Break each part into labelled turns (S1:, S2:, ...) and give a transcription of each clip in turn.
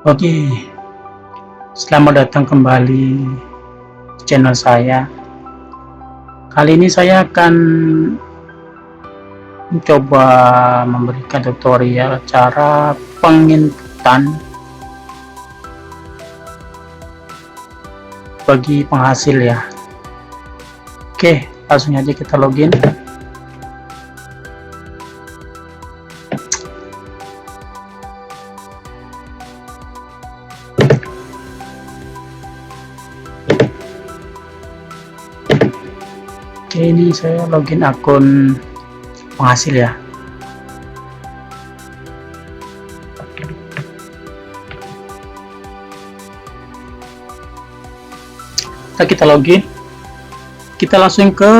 S1: Oke, selamat datang kembali di channel saya. Kali ini saya akan mencoba memberikan tutorial cara penginputan bagi penghasil ya. Oke, langsung aja kita login. Oke, ini saya login akun penghasil ya. Kita login, kita langsung ke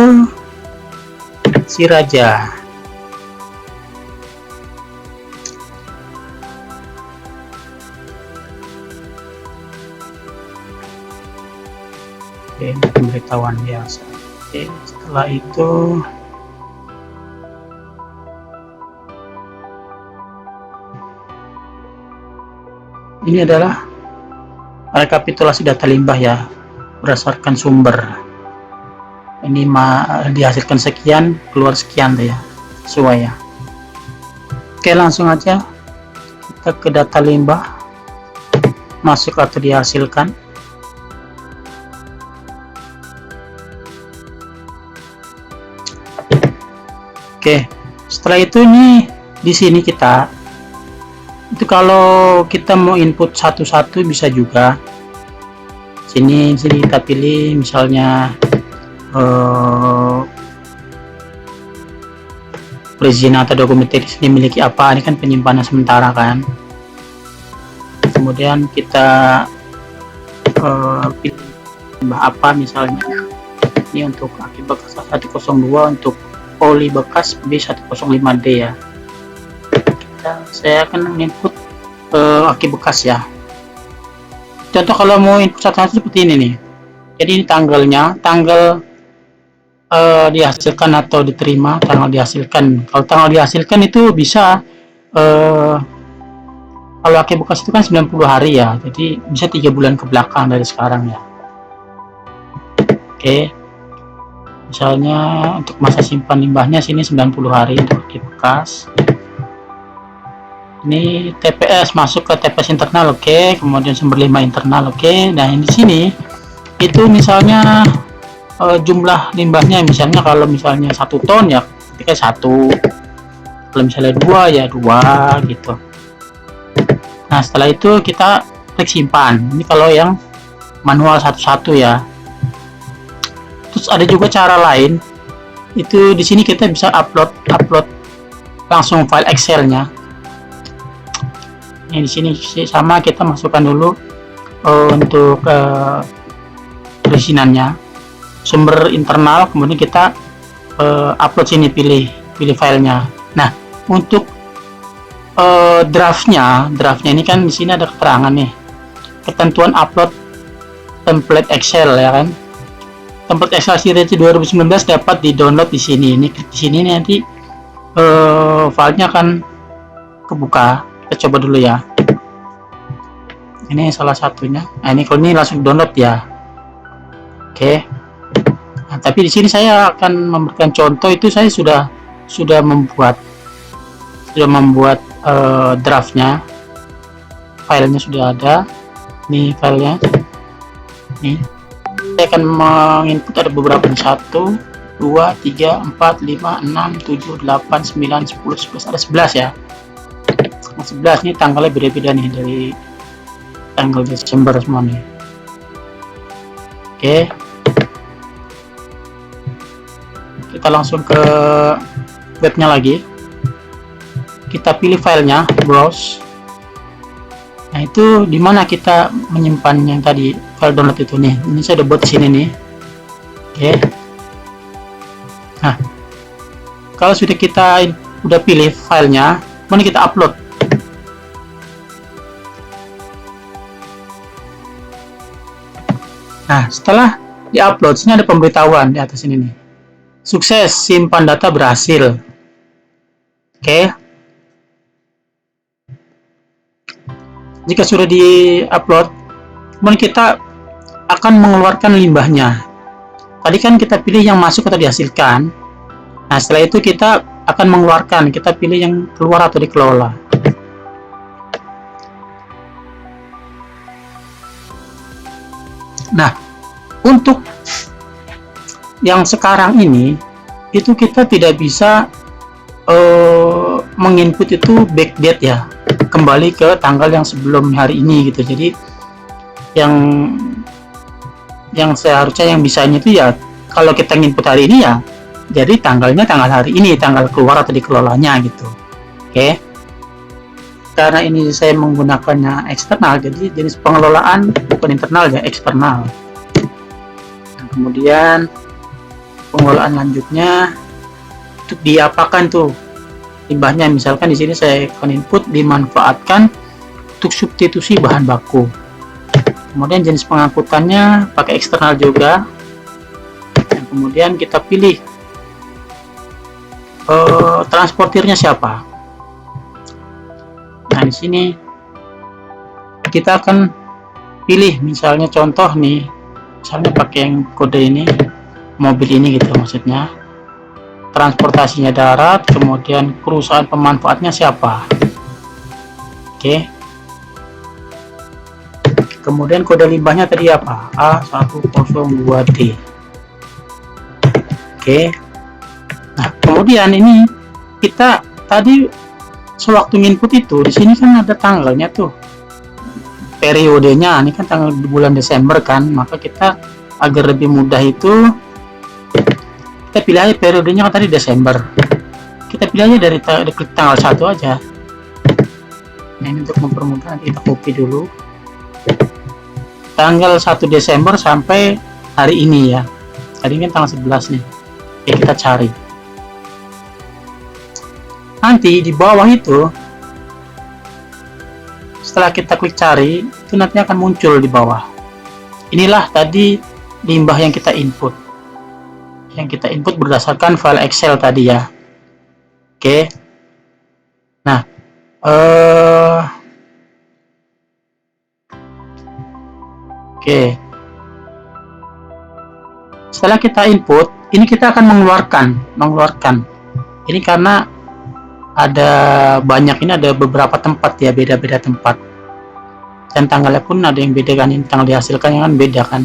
S1: si raja. Oke, pemberitahuan biasa. Oke, setelah itu ini adalah rekapitulasi data limbah ya, berdasarkan sumber. Ini dihasilkan sekian, keluar sekian deh ya, sesuai ya. Oke, langsung aja kita ke data limbah, masuk atau dihasilkan. Oke, setelah itu nih di sini kita itu kalau kita mau input satu-satu bisa juga. Sini kita pilih misalnya perizinan atau dokumen teknis dimiliki apa, ini kan penyimpanan sementara kan. Kemudian kita pilih apa misalnya, ini untuk aki bekas 102, untuk oli bekas B105D ya. Saya akan input aki bekas ya. Contoh kalau mau input satu-satu seperti ini nih. Jadi ini tanggalnya, tanggal dihasilkan atau diterima, tanggal dihasilkan. Kalau tanggal dihasilkan itu bisa kalau aki bekas itu kan 90 hari ya, jadi bisa 3 bulan ke belakang dari sekarang ya. Oke, misalnya untuk masa simpan limbahnya sini 90 hari untuk aki bekas. Ini TPS, masuk ke TPS internal, oke. Kemudian sumber limbah internal, oke. Nah, di sini itu misalnya jumlah limbahnya, misalnya kalau misalnya 1 ton ya ketika 1, kalau misalnya 2 ya 2 gitu. Nah, setelah itu kita klik simpan. Ini kalau yang manual satu-satu ya. Terus ada juga cara lain, itu di sini kita bisa upload langsung file Excel-nya. Ini di sini sama, kita masukkan dulu untuk perizinannya, sumber internal, kemudian kita upload sini, pilih filenya. Nah, untuk draftnya ini kan di sini ada keterangan nih, ketentuan upload template Excel ya kan. Template Excel series 2019 dapat di-download di sini. Ini di sini nanti filenya akan kebuka. Kita coba dulu ya. Ini salah satunya. Nah, ini kalau ini langsung download ya. Oke. Nah, tapi di sini saya akan memberikan contoh, itu saya sudah membuat draftnya. Filenya sudah ada. Ini filenya. Nih. Saya akan menginput ada beberapa, 1, 2, 3, 4, 5, 6, 7, 8, 9, 10, 11, ada 11 ya. 11 nih tanggalnya beda-beda nih, dari tanggal Desember semua nih. Oke, kita langsung ke webnya lagi, kita pilih filenya, browse. Nah, itu dimana kita menyimpan yang tadi file download itu nih. Ini saya udah buat di sini nih. Oke, nah kalau sudah kita udah pilih filenya, kemudian kita upload. Nah, setelah diupload, sini ada pemberitahuan di atas ini nih. Sukses, simpan data berhasil. Oke. Jika sudah di-upload, kemudian kita akan mengeluarkan limbahnya. Tadi kan kita pilih yang masuk atau dihasilkan. Nah, setelah itu kita akan mengeluarkan, kita pilih yang keluar atau dikelola. Nah, untuk yang sekarang ini, itu kita tidak bisa menginput itu backdate ya, kembali ke tanggal yang sebelum hari ini gitu. Jadi yang seharusnya yang bisanya itu ya, kalau kita input hari ini ya, jadi tanggalnya tanggal hari ini, tanggal keluar atau dikelolanya gitu. Oke. Karena ini saya menggunakannya eksternal, jadi jenis pengelolaan bukan internal ya, eksternal. Nah, kemudian pengelolaan lanjutnya untuk diapakan tuh limbahnya. Misalkan di sini saya akan input dimanfaatkan untuk substitusi bahan baku. Kemudian jenis pengangkutannya pakai eksternal juga. Dan kemudian kita pilih transportirnya siapa. Nah, di sini kita akan pilih misalnya contoh nih, misalnya pakai yang kode ini, mobil ini gitu maksudnya. Transportasinya darat, kemudian perusahaan pemanfaatnya siapa. Oke. Kemudian kode limbahnya tadi apa? A102D. Oke. Nah, kemudian ini kita tadi sewaktu input itu di sini kan ada tanggalnya tuh. Periodenya ini kan tanggal bulan Desember kan, maka kita agar lebih mudah itu kita pilih aja periodenya kan tadi Desember. Kita pilih aja dari klik tanggal 1 aja. Nah, ini untuk mempermudah kita copy dulu. Tanggal 1 Desember sampai hari ini ya. Tadi kan tanggal 11 nih. Oke, kita cari. Nanti di bawah itu setelah kita klik cari, itu nanti akan muncul di bawah. Inilah tadi limbah yang kita input. Yang kita input berdasarkan file Excel tadi ya. Oke. Nah, oke. Setelah kita input, ini kita akan mengeluarkan. Ini karena ada banyak, ini ada beberapa tempat ya, beda-beda tempat. Dan tanggalnya pun ada yang beda kan, ini tanggal dihasilkan yang kan beda kan.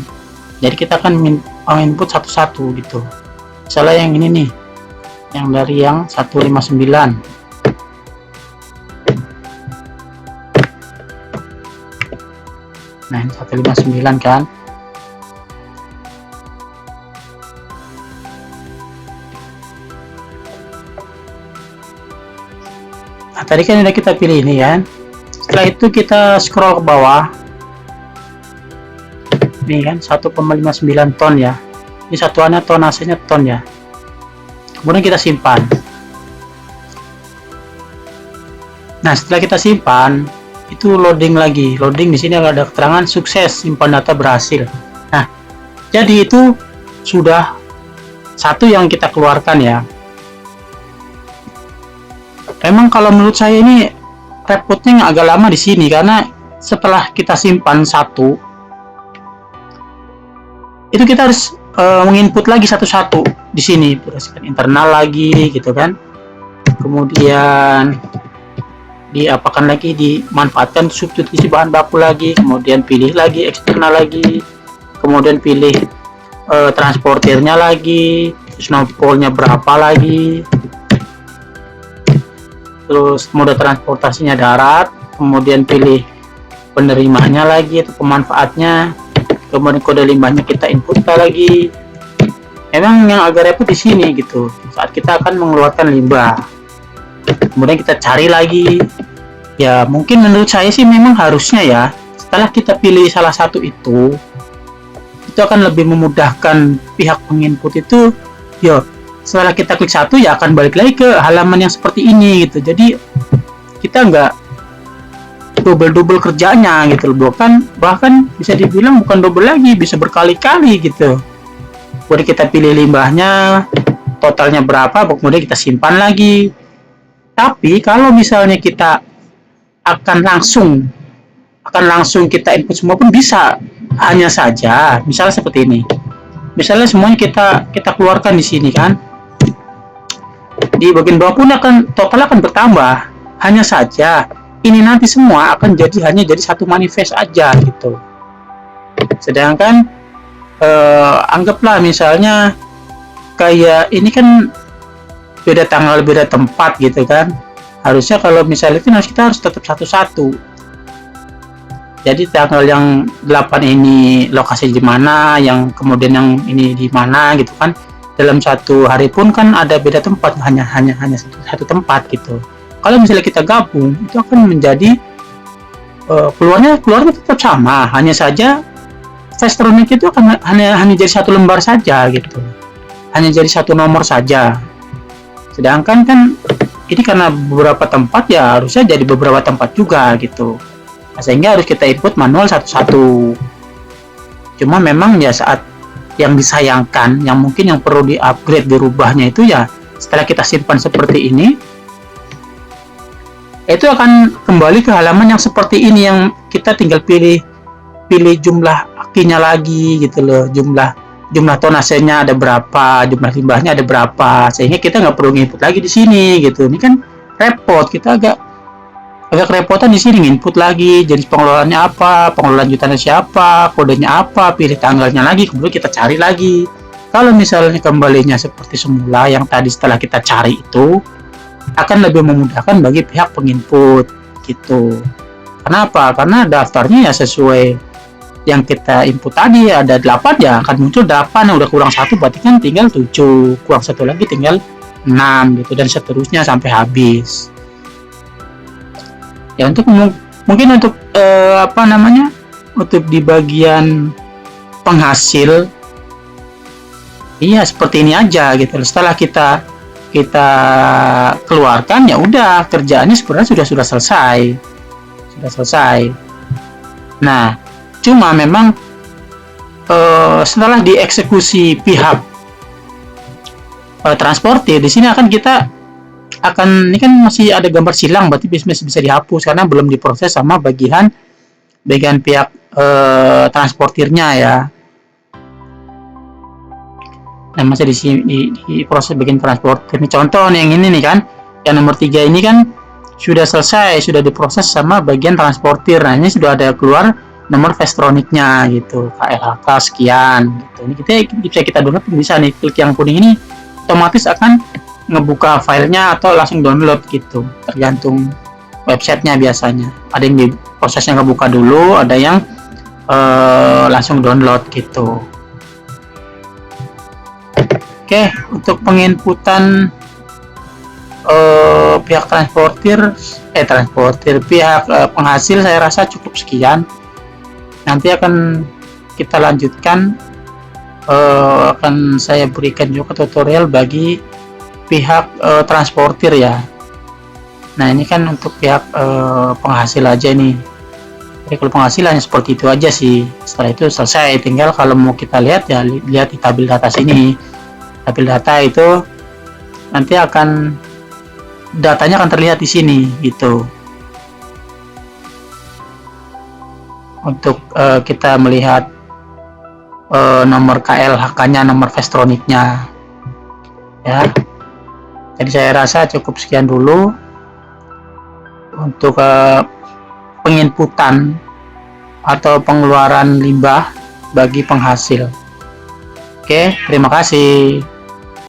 S1: Jadi kita akan input satu-satu gitu. Misalnya yang ini nih, yang dari yang 159. Nah, ini 159 kan. Nah, tadi kan udah kita pilih ini kan. Setelah itu kita scroll ke bawah. Ini kan 1,59 ton ya. Ini satuannya tonasenya ton ya. Kemudian kita simpan. Nah, setelah kita simpan, itu loading lagi. Loading di sini ada keterangan sukses, simpan data berhasil. Nah, jadi itu sudah satu yang kita keluarkan ya. Memang kalau menurut saya ini repotnya agak lama di sini karena setelah kita simpan satu, itu kita harus menginput lagi satu-satu di sini, berdasarkan internal lagi gitu kan. Kemudian diapakan lagi, dimanfaatkan substitusi bahan baku lagi, kemudian pilih lagi eksternal lagi, kemudian pilih transportirnya lagi, terus nopolnya berapa lagi, terus mode transportasinya darat, kemudian pilih penerimanya lagi atau pemanfaatnya, kemudian kode limbahnya kita input lagi. Memang yang agak repot di sini gitu, saat kita akan mengeluarkan limbah. Kemudian kita cari lagi. Ya mungkin menurut saya sih memang harusnya ya, setelah kita pilih salah satu itu akan lebih memudahkan pihak penginput itu. Ya setelah kita klik satu ya akan balik lagi ke halaman yang seperti ini gitu. Jadi kita nggak double kerjanya gitu loh. Bahkan bisa dibilang bukan double lagi, bisa berkali-kali gitu. Kemudian kita pilih limbahnya, totalnya berapa, kemudian kita simpan lagi. Tapi kalau misalnya kita akan langsung akan langsung kita input semua pun bisa. Hanya saja misalnya seperti ini, misalnya semuanya kita keluarkan di sini kan, di bagian bawah pun total akan bertambah. Hanya saja ini nanti semua akan hanya jadi satu manifest aja gitu. Sedangkan anggaplah misalnya kayak ini kan beda tanggal beda tempat gitu kan, harusnya kalau misalnya itu kita harus tetap satu-satu. Jadi tanggal yang 8 ini lokasi di mana, yang kemudian yang ini di mana gitu kan. Dalam satu hari pun kan ada beda tempat, hanya satu tempat gitu. Kalau misalnya kita gabung, itu akan menjadi keluarnya tetap sama, hanya saja Fastronic itu akan hanya jadi satu lembar saja gitu. Hanya jadi satu nomor saja. Sedangkan kan ini karena beberapa tempat ya harusnya jadi beberapa tempat juga gitu. Sehingga harus kita input manual satu-satu. Cuma memang ya saat yang disayangkan, yang mungkin yang perlu di-upgrade, dirubahnya itu ya setelah kita simpan seperti ini, itu akan kembali ke halaman yang seperti ini, yang kita tinggal pilih jumlah akinya lagi gitu loh, jumlah tonasenya ada berapa, jumlah limbahnya ada berapa, sehingga kita nggak perlu input lagi di sini gitu. Ini kan repot, kita agak kerepotan di sini, input lagi jenis pengelolaannya apa, pengelolaan lanjutannya siapa, kodenya apa, pilih tanggalnya lagi, kemudian kita cari lagi. Kalau misalnya kembalinya seperti semula yang tadi setelah kita cari itu, akan lebih memudahkan bagi pihak penginput gitu. Kenapa? Karena daftarnya ya sesuai yang kita input tadi, ada 8 ya akan muncul 8, yang udah kurang 1 berarti kan tinggal 7, kurang 1 lagi tinggal 6 gitu, dan seterusnya sampai habis. Ya untuk mungkin untuk untuk di bagian penghasil, iya seperti ini aja gitu. Setelah kita keluarkan ya udah, kerjaannya sebenarnya sudah selesai. Nah, cuma memang setelah dieksekusi pihak transportir, di sini ini kan masih ada gambar silang, berarti bisa dihapus karena belum diproses sama bagian pihak transportirnya ya. Nah, masih di proses bagian transportir. Ini contoh nih, yang ini nih kan, yang nomor 3 ini kan sudah selesai, sudah diproses sama bagian transportir. Nah, ini sudah ada keluar nomor Fastronic-nya gitu, KLHK sekian gitu. Ini bisa kita download, bisa nih, klik yang kuning ini otomatis akan ngebuka filenya atau langsung download gitu, tergantung websitenya. Biasanya ada yang di prosesnya ngebuka dulu, ada yang langsung download gitu. Oke, untuk penginputan pihak pihak penghasil saya rasa cukup sekian. Nanti akan kita lanjutkan, akan saya berikan juga tutorial bagi pihak transportir ya. Nah, ini kan untuk pihak penghasil aja nih. Jadi kalau penghasilannya seperti itu aja sih. Setelah itu selesai, tinggal kalau mau kita lihat ya lihat di tabel data sini. Tabel data itu nanti datanya akan terlihat di sini gitu. Untuk kita melihat nomor KLHK-nya, nomor Fastronic-nya ya. Jadi saya rasa cukup sekian dulu untuk penginputan atau pengeluaran limbah bagi penghasil. Oke, terima kasih.